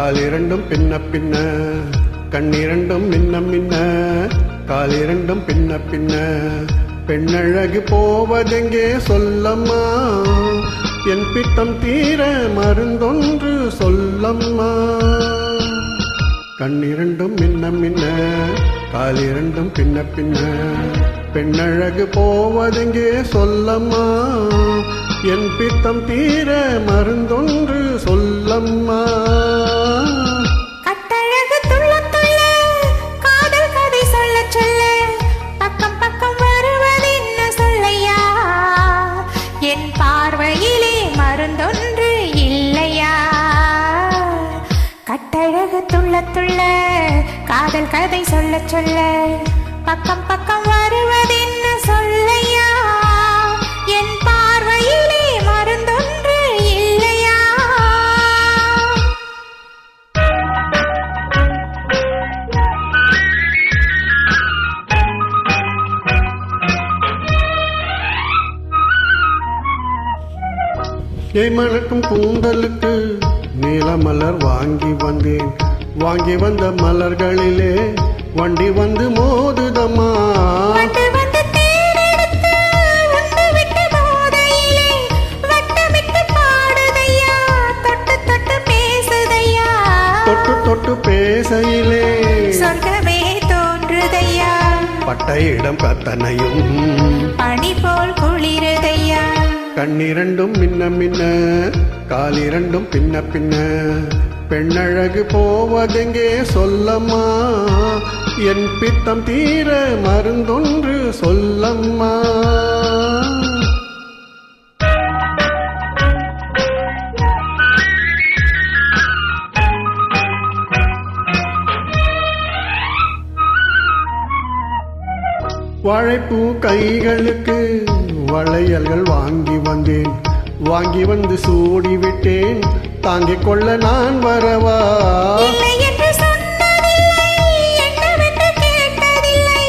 காலிரண்டும் பின்ன பின்ன, கண்ணிரண்டும் மின்ன மின்ன, காலிரண்டும் பின்ன பின்ன. பெண்ணழகு போவதெங்கே சொல்லம்மா, என் பித்தம் தீர மருந்தொன்று சொல்லம்மா. கண்ணிரண்டும் மின்ன மின்ன, காலிரண்டும் பின்ன பின்ன. பெண்ணழகு போவதெங்கே சொல்லம்மா, என் பித்தம் தீர மருந்தொன்று சொல்லம்மா. கட்டழகு துள்ள துள்ள, காதல் கதை சொல்ல சொல்ல, பக்கம் பக்கம் வருவது என்ன சொல்லையா, என் பார்வையிலே மருந்தொன்று இல்லையா. கட்டழகு துள்ள துள்ள, காதல் கதை சொல்ல சொல்ல, பக்கம் பக்கம் வருவது என்ன சொல்லையா, என் பார்வையிலே மருந்தொன்று இல்லையா. மணக்கும் கூந்தலுக்கு நீலமலர் வாங்கி வந்தேன், வாங்கி வந்த மலர்களிலே வண்டி வந்து மோதுதம்மா. தொட்டு தொட்டு பேசையிலே சொர்க்கமே தோன்றுதையா, பட்ட இடம் கத்தனையும் பனி போல் குளிருதையா. கண்ணிரண்டும் மின்ன மின்ன, காலிரண்டும் பின்ன பின்ன. பெண்ணழகு போவதெங்கே சொல்லம்மா, என் பித்தம் தீர மருந்தொன்று சொல்லம்மா. வாழைப்பூ கைகளுக்கு வளையல்கள் வாங்கி வந்தேன், வாங்கி வந்து சூடி விட்டேன், தாங்கிக் கொள்ள நான் வரவா. இல்லை என்று சொன்னதில்லை, என்னவென்று கேட்டதில்லை,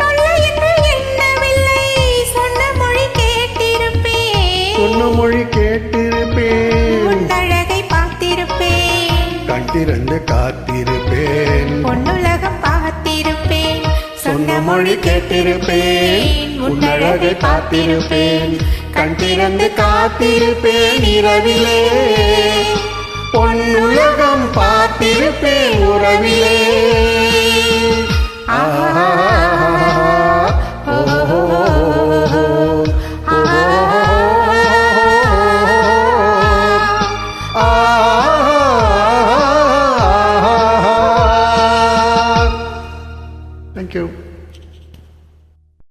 தொல்லை என்று எண்ணவில்லை, சொன்ன மொழி கேட்டிருப்பேன், சொன்ன மொழி கேட்டிருப்பேன், உன்னழகை பார்த்திருப்பேன், கண் திறந்து காத்திருப்பேன், பொன்னுலகம் பார்த்திருப்பேன், சொன்ன மொழி கேட்டிருப்பேன், உன்னழகை பார்த்திருப்பேன், கண் திறந்து காத்திருப்பேன். இரவிலே பொன்னுலகம் பார்த்திருப்பேன் உறவிலே.